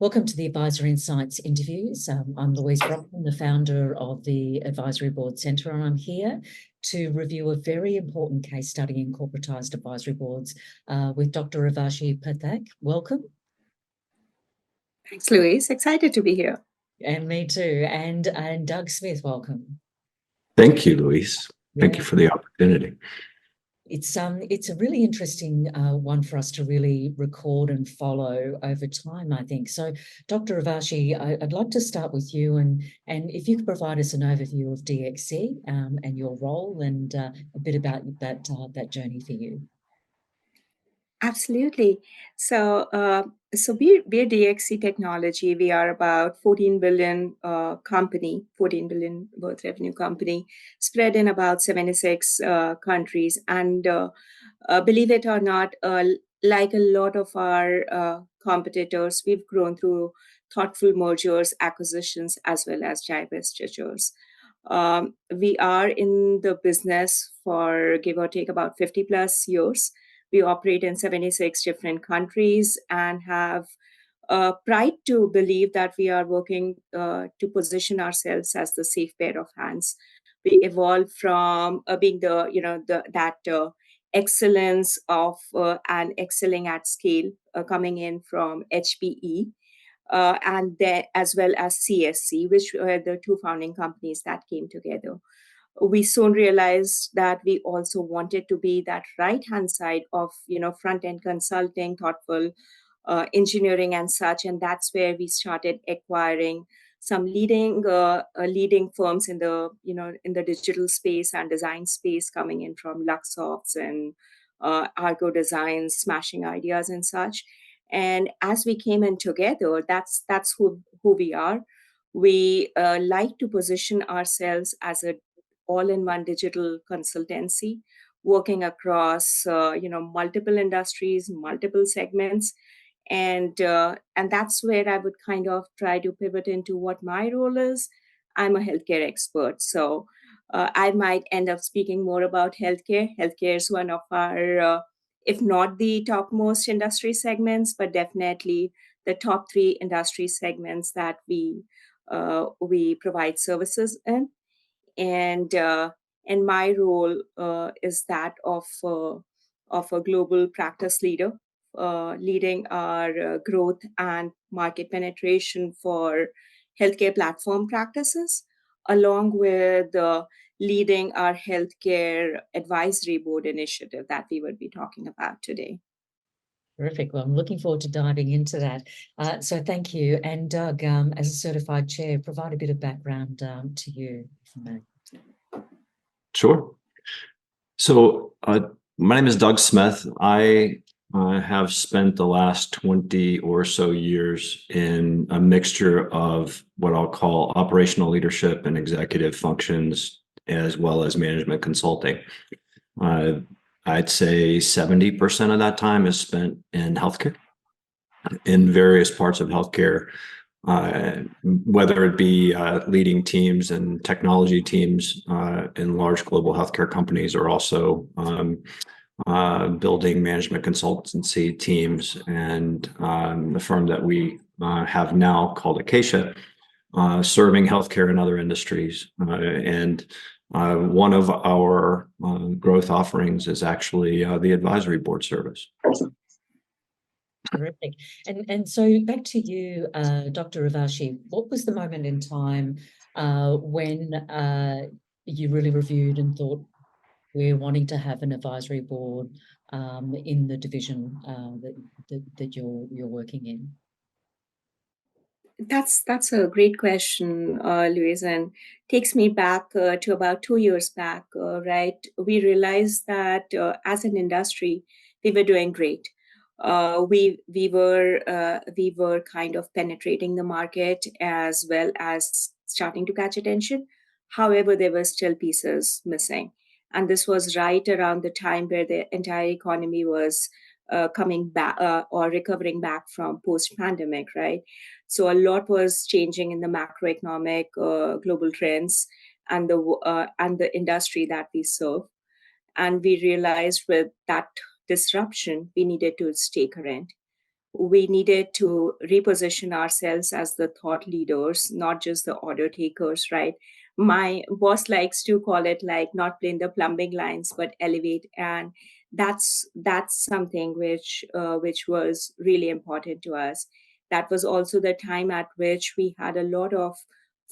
Welcome to the Advisory Insights interviews. I'm Louise Brockman, the founder of the Advisory Board Centre, and I'm here to review a very important case study in corporatised advisory boards with Dr Urvashi Pathak. Welcome. Thanks, Louise. Excited to be here. And me too. And Doug Smith, welcome. Thank you, Louise. Thank you for the opportunity. It's a really interesting one for us to really record and follow over time, I think. So, Dr. Urvashi, I'd like to start with you, and if you could provide us an overview of DXC and your role, and a bit about that journey for you. Absolutely. So we're DXC Technology. We are about 14 billion company, 14 billion worth revenue company, spread in about 76 countries. And believe it or not, like a lot of our competitors, we've grown through thoughtful mergers, acquisitions, as well as divestitures. We are in the business for give or take about 50 plus years. We operate in 76 different countries and have pride to believe that we are working to position ourselves as the safe pair of hands. We evolved from being that excellence of and excelling at scale coming in from HPE and then as well as CSC, which were the two founding companies that came together. We soon realized that we also wanted to be that right hand side of front end consulting, thoughtful engineering and such, and that's where we started acquiring some leading firms in the in the digital space and design space, coming in from Luxoft and Argo Designs, Smashing Ideas and such. And as we came in together, that's who we are. We like to position ourselves as a all-in-one digital consultancy working across multiple industries, multiple segments, and that's where I would kind of try to pivot into what my role is. I'm a healthcare expert, so I might end up speaking more about healthcare. Healthcare is one of our if not the topmost industry segments, but definitely the top three industry segments that we provide services in. And my role is that of a global practice leader, leading our growth and market penetration for healthcare platform practices, along with leading our healthcare advisory board initiative that we would be talking about today. Terrific. Well, I'm looking forward to diving into that. So thank you. And Doug, as a certified chair, provide a bit of background to you, if you may. Sure. So my name is Doug Smith. I have spent the last 20 or so years in a mixture of what I'll call operational leadership and executive functions, as well as management consulting. I'd say 70% of that time is spent in healthcare, in various parts of healthcare, whether it be leading teams and technology teams in large global healthcare companies, or also building management consultancy teams. And the firm that we have now, called Acacia, serving healthcare and other industries. And one of our growth offerings is actually the advisory board service. Terrific. And so back to you, Dr. Urvashi, what was the moment in time when you really reviewed and thought, we're wanting to have an advisory board in the division that you're working in? That's a great question, Louise, and takes me back to about 2 years back, right? We realized that as an industry, we were doing great. We were kind of penetrating the market as well as starting to catch attention. However, there were still pieces missing, and this was right around the time where the entire economy was coming back or recovering back from post-pandemic, right? So a lot was changing in the macroeconomic global trends and the industry that we serve, and we realized with that disruption we needed to stay current. we needed to reposition ourselves as the thought leaders, not just the order takers, right? My boss likes to call it like not plain the plumbing lines, but elevate. And that's something which was really important to us. That was also the time at which we had a lot of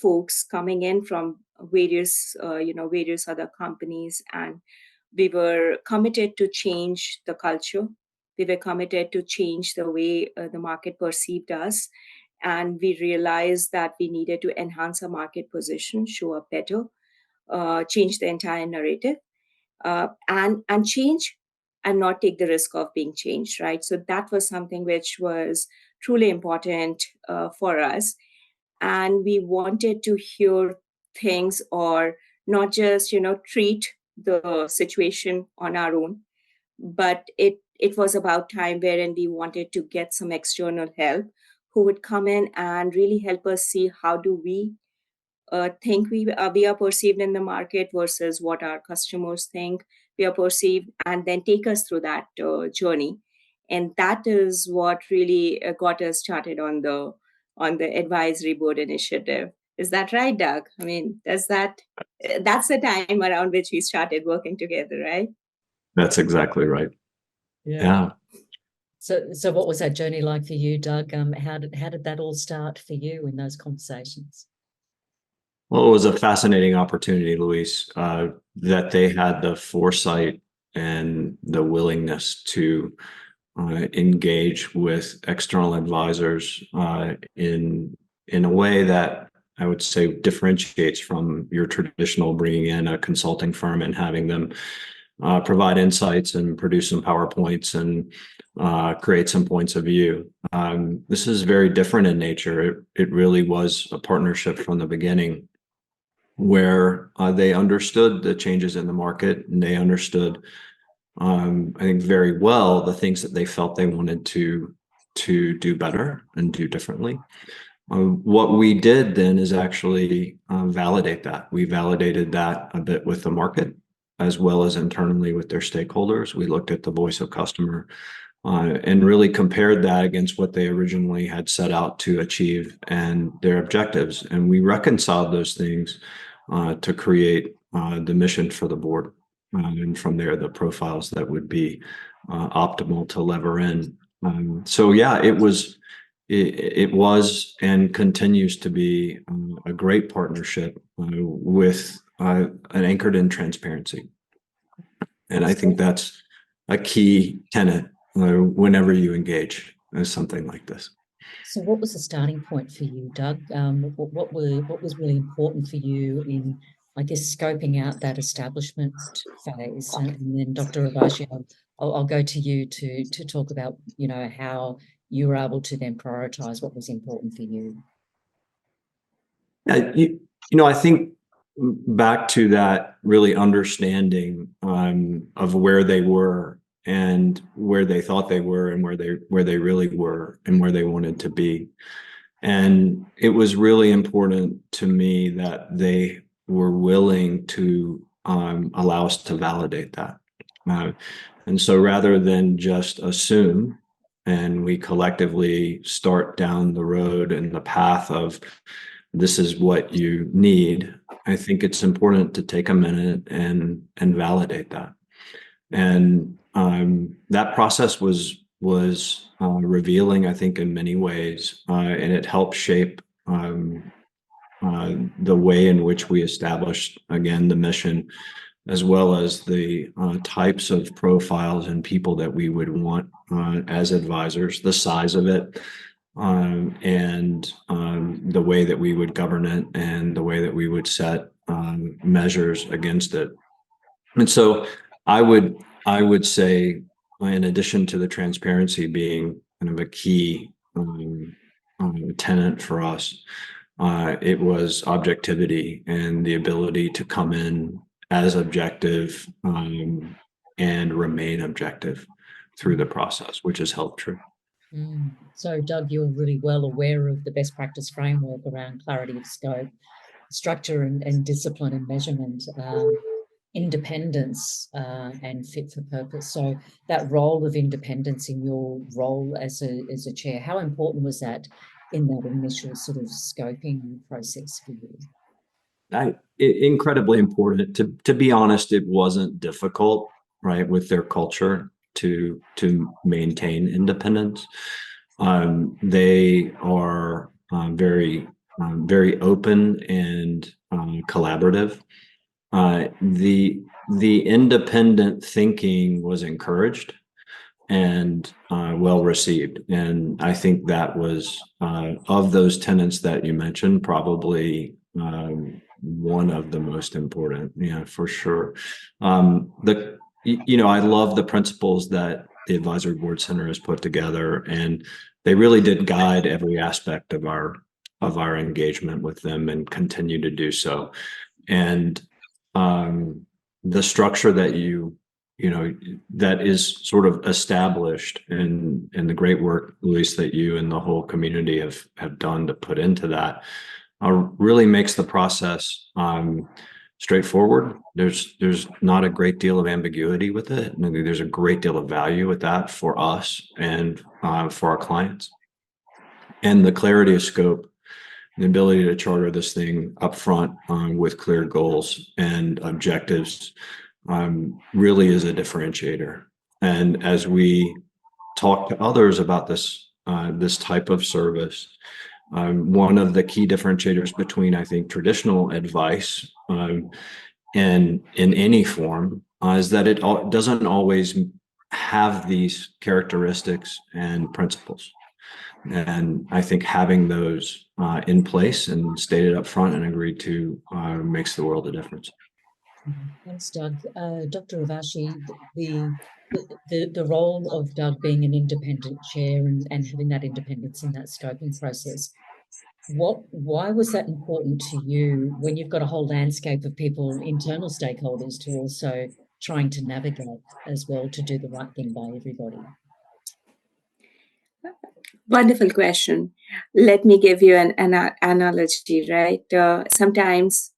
folks coming in from various other companies, and we were committed to change the culture. We were committed to change the way the market perceived us. And we realized that we needed to enhance our market position, show up better, change the entire narrative, and change and not take the risk of being changed, right? So that was something which was truly important for us. And we wanted to hear things, or not just, treat the situation on our own, but it was about time wherein we wanted to get some external help who would come in and really help us see how do we think we are perceived in the market versus what our customers think we are perceived, and then take us through that journey. And that is what really got us started on the advisory board initiative. Is that right, Doug? I mean, that's the time around which we started working together, right? That's exactly right. Yeah. So what was that journey like for you, Doug? How did that all start for you in those conversations? Well, it was a fascinating opportunity, Luis, that they had the foresight and the willingness to engage with external advisors in a way that I would say differentiates from your traditional bringing in a consulting firm and having them provide insights and produce some PowerPoints and create some points of view. This is very different in nature. It really was a partnership from the beginning, where they understood the changes in the market, and they understood, I think, very well the things that they felt they wanted to do better and do differently. What we did then is actually validate that. We validated that a bit with the market, as well as internally with their stakeholders. We looked at the voice of customer and really compared that against what they originally had set out to achieve and their objectives. And we reconciled those things to create the mission for the board. And from there, the profiles that would be optimal to lever in. So yeah, it was and continues to be a great partnership with an anchored in transparency. And I think that's a key tenet whenever you engage in something like this. So what was the starting point for you, Doug? What was really important for you in, I guess, scoping out that establishment phase? And then Dr. Urvashi, I'll go to you to talk about, how you were able to then prioritize what was important for you. Yeah, I think back to that really understanding of where they were and where they thought they were and where they really were and where they wanted to be. And it was really important to me that they were willing to allow us to validate that. And so rather than just assume, and we collectively start down the road and the path of this is what you need, I think it's important to take a minute and validate that. And that process was revealing, I think, in many ways, and it helped shape the way in which we established, again, the mission, as well as the types of profiles and people that we would want as advisors, the size of it, and the way that we would govern it, and the way that we would set measures against it. And so I would say, in addition to the transparency being kind of a key tenet for us, it was objectivity and the ability to come in as objective and remain objective through the process, which has held true. So, Doug, you're really well aware of the best practice framework around clarity of scope, structure, and discipline and measurement. independence and fit for purpose. So that role of independence in your role as a chair, how important was that in that initial sort of scoping process for you? Incredibly important. To be honest, it wasn't difficult, right, with their culture to maintain independence. They are very open and collaborative. The independent thinking was encouraged and well received, and I think that was of those tenets that you mentioned, probably one of the most important. Yeah, for sure. I love the principles that the Advisory Board Center has put together, and they really did guide every aspect of our engagement with them and continue to do so. And the structure that that is sort of established in the great work, Luis, that you and the whole community have done to put into that, really makes the process straightforward. There's not a great deal of ambiguity with it. I think there's a great deal of value with that for us and for our clients. And the clarity of scope, the ability to charter this thing up front with clear goals and objectives really is a differentiator. And as we talk to others about this type of service, one of the key differentiators between, I think, traditional advice and in any form is that it doesn't always have these characteristics and principles. And I think having those in place and stated up front and agreed to makes the world a difference. Thanks, Doug. Dr. Urvashi, the role of Doug being an independent chair and having that independence in that scoping process, why was that important to you when you've got a whole landscape of people, internal stakeholders, to also trying to navigate as well to do the right thing by everybody? Wonderful question. Let me give you an analogy, right? Sometimes,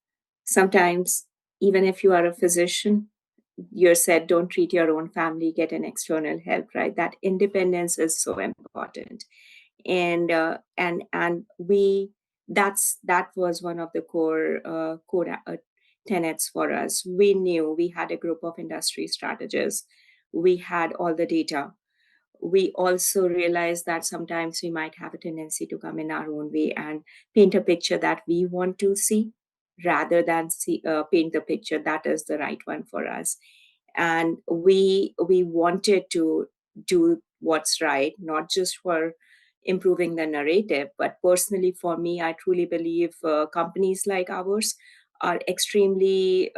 even if you are a physician, you're said don't treat your own family, get an external help, right? That independence is so important, and that was one of the core tenets for us. We knew we had a group of industry strategists. We had all the data. We also realized that sometimes we might have a tendency to come in our own way and paint a picture that we want to see rather than paint the picture that is the right one for us. And we wanted to do what's right, not just for improving the narrative, but personally for me, I truly believe companies like ours are extremely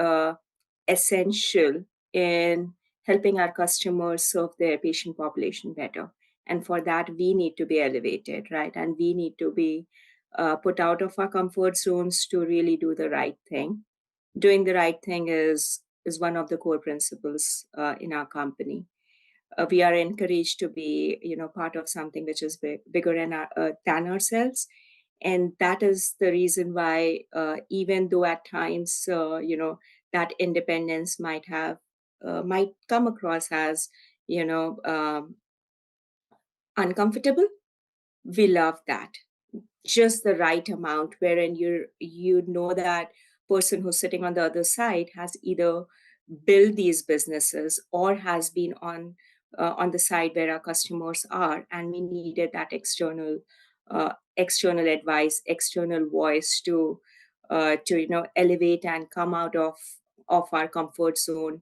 essential in helping our customers serve their patient population better. And for that, we need to be elevated, right? And we need to be put out of our comfort zones to really do the right thing. Doing the right thing is one of the core principles in our company. We are encouraged to be, part of something which is bigger than ourselves. And that is the reason why, even though at times, that independence might come across as, uncomfortable, we love that. Just the right amount, wherein you know that person who's sitting on the other side has either built these businesses or has been on the side where our customers are, and we needed that external advice, external voice to elevate and come out of our comfort zone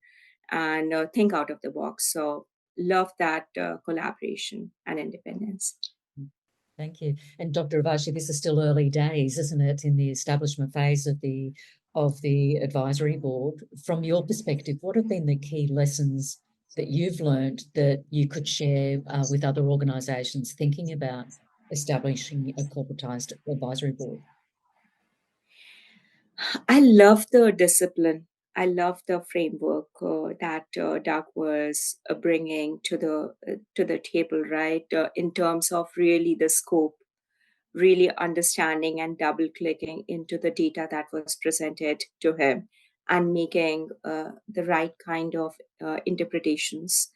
and think out of the box. So love that collaboration and independence. Thank you. And Dr. Urvashi, this is still early days, isn't it, in the establishment phase of the advisory board. From your perspective, what have been the key lessons that you've learned that you could share with other organisations thinking about establishing a corporatized advisory board? I love the discipline. I love the framework that Doug was bringing to the table, right? In terms of really the scope, really understanding and double clicking into the data that was presented to him, and making the right kind of interpretations.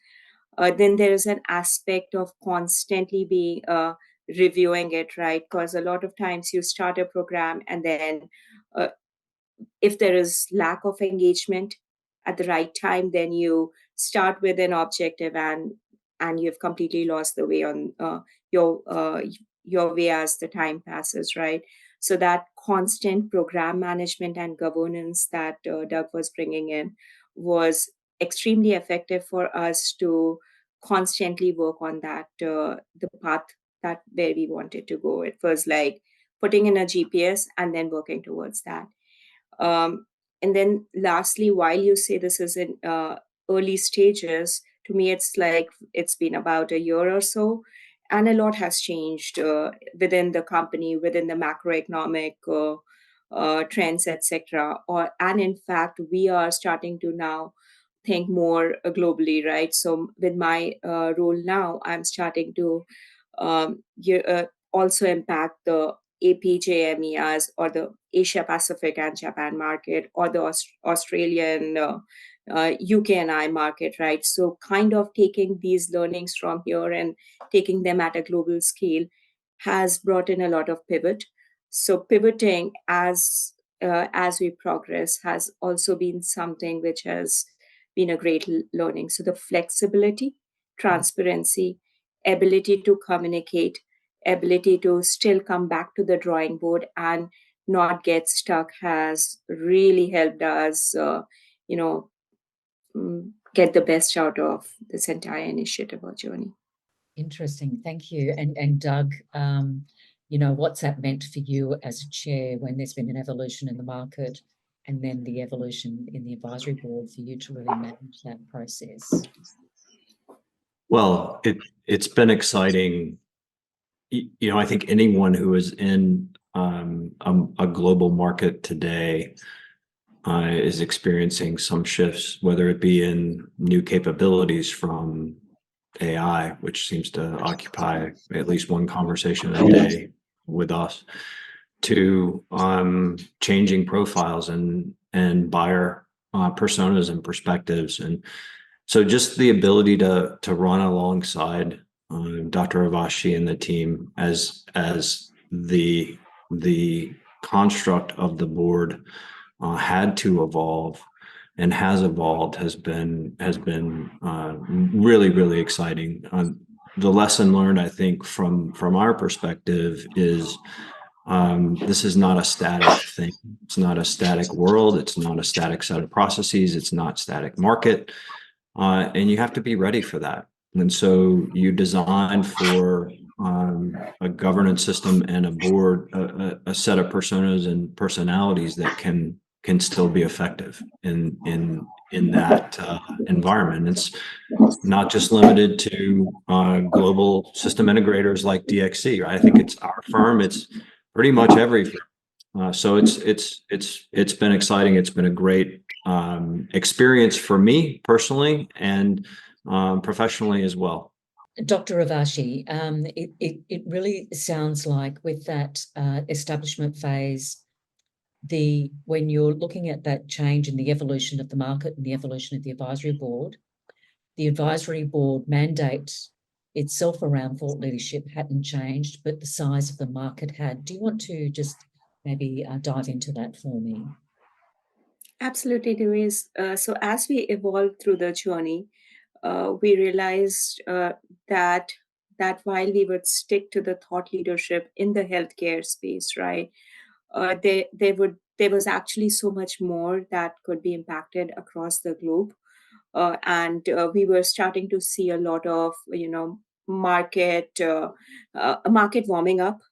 Then there is an aspect of constantly being reviewing it, right? Because a lot of times you start a program and then uh, if there is lack of engagement at the right time, then you start with an objective and you've completely lost the way on your your way as the time passes, right? So that constant program management and governance that Doug was bringing in was extremely effective for us to constantly work on that the path that where we wanted to go. It was like putting in a GPS and then working towards that. um, and then lastly, while you say this is in early stages, to me, it's like it's been about a year or so, and a lot has changed within the company, within the macroeconomic trends, etc. Or and in fact, we are starting to now think more globally, right? So with my role now, I'm starting to also impact the APJMEAs or the Asia Pacific and Japan market or the Australian, UK and I market, right? So kind of taking these learnings from here and taking them at a global scale has brought in a lot of pivot. So pivoting as we progress has also been something which has been a great learning. So the flexibility, transparency, ability to communicate, ability to still come back to the drawing board and not get stuck has really helped us, you know, get the best out of this entire initiative or journey. Interesting. Thank you. And Doug, you know, what's that meant for you as a chair when there's been an evolution in the market and then the evolution in the advisory board for you to really manage that process? Well, it's been exciting. You know, I think anyone who is in a global market today is experiencing some shifts, whether it be in new capabilities from AI, which seems to occupy at least one conversation a day with us, to changing profiles and buyer personas and perspectives. And so just the ability to run alongside Dr. Urvashi and the team as the construct of the board had to evolve and has evolved has been really exciting. The lesson learned, I think, from our perspective is this is not a static thing. It's not a static world. It's not a static set of processes. It's not static market. And you have to be ready for that. And so you design for a governance system and a board, a set of personas and personalities that can still be effective in that environment. It's not just limited to global system integrators like DXC, right? I think it's our firm. It's pretty much every firm. So it's been exciting. It's been a great experience for me personally and professionally as well. Dr. Urvashi, it really sounds like with that establishment phase, when you're looking at that change in the evolution of the market and the evolution of the advisory board mandate itself around thought leadership hadn't changed, but the size of the market had. Do you want to just maybe dive into that for me? Absolutely, Louise. So as we evolved through the journey, we realized that while we would stick to the thought leadership in the healthcare space, right, there was actually so much more that could be impacted across the globe, and we were starting to see a lot of market market warming up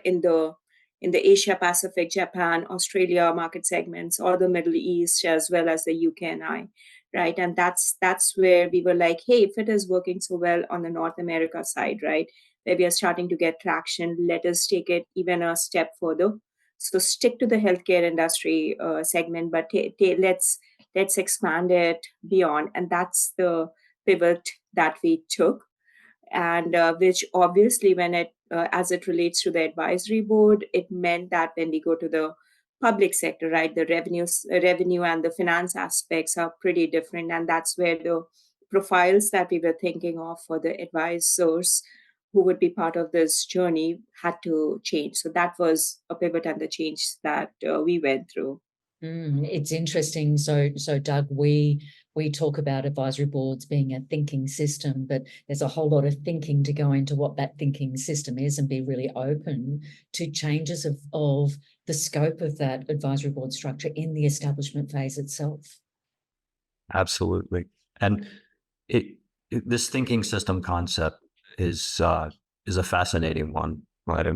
in the Asia Pacific, Japan, Australia market segments, or the Middle East, as well as the UK and I, right? And that's where we were like, hey, if it is working so well on the North America side, right, where we are starting to get traction, let us take it even a step further. So stick to the healthcare industry segment, but let's expand it beyond, and that's the pivot that we took, and which obviously when it as it relates to the advisory board, it meant that when we go to the public sector, right? The revenue and the finance aspects are pretty different, and that's where the profiles that we were thinking of for the advisors who would be part of this journey had to change. So that was a pivot and the change that we went through. It's interesting. So Doug, we talk about advisory boards being a thinking system, but there's a whole lot of thinking to go into what that thinking system is, and be really open to changes of the scope of that advisory board structure in the establishment phase itself. Absolutely. And this thinking system concept is a fascinating one, right?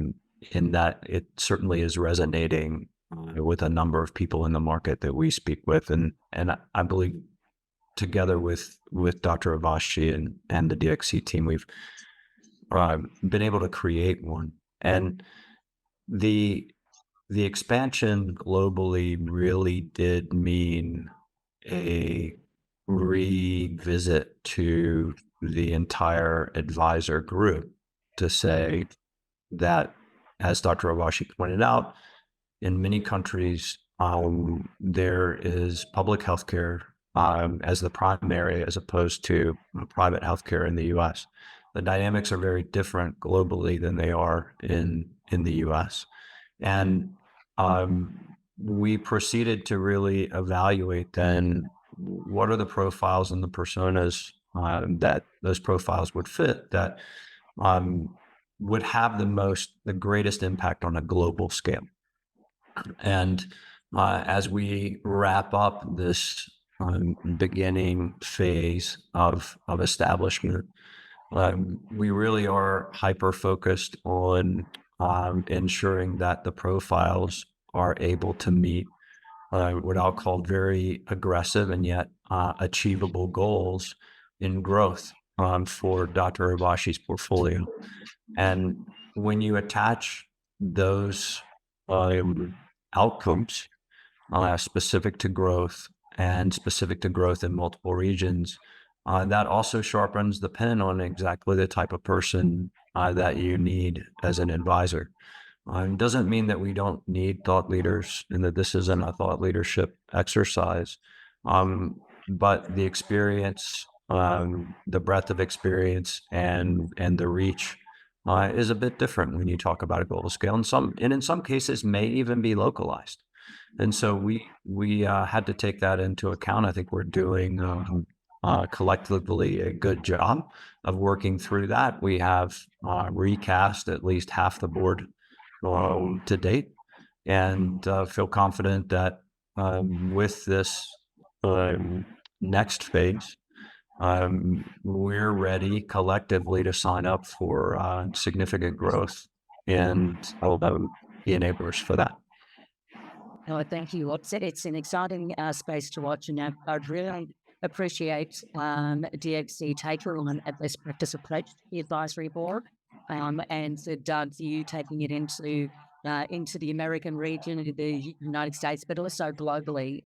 In that it certainly is resonating with a number of people in the market that we speak with, and I believe together with Dr. Urvashi and the DXC team, we've been able to create one. And the expansion globally really did mean a revisit to the entire advisor group to say that, as Dr. Urvashi pointed out, in many countries, there is public healthcare as the primary, as opposed to private healthcare in the U.S. The dynamics are very different globally than they are in the U.S. And we proceeded to really evaluate then what are the profiles and the personas that those profiles would fit, that would have the greatest impact on a global scale. And as we wrap up this beginning phase of establishment, we really are hyper-focused on ensuring that the profiles are able to meet what I'll call very aggressive and yet achievable goals in growth for Dr. Urvashi's portfolio. And when you attach those outcomes specific to growth and specific to growth in multiple regions, that also sharpens the pen on exactly the type of person that you need as an advisor. It doesn't mean that we don't need thought leaders and that this isn't a thought leadership exercise, but the experience, the breadth of experience, and the reach is a bit different when you talk about a global scale, and in some cases may even be localized. And so we had to take that into account. I think we're doing collectively a good job of working through that. We have recast at least half the board to date, and feel confident that with this next phase, we're ready collectively to sign up for significant growth, and all the enablers for that. No, thank you. Like I said, it's an exciting space to watch, and I really appreciate DXC taking on a best practice approach to the advisory board, and so Doug, you taking it into the American region, the United States, but also globally.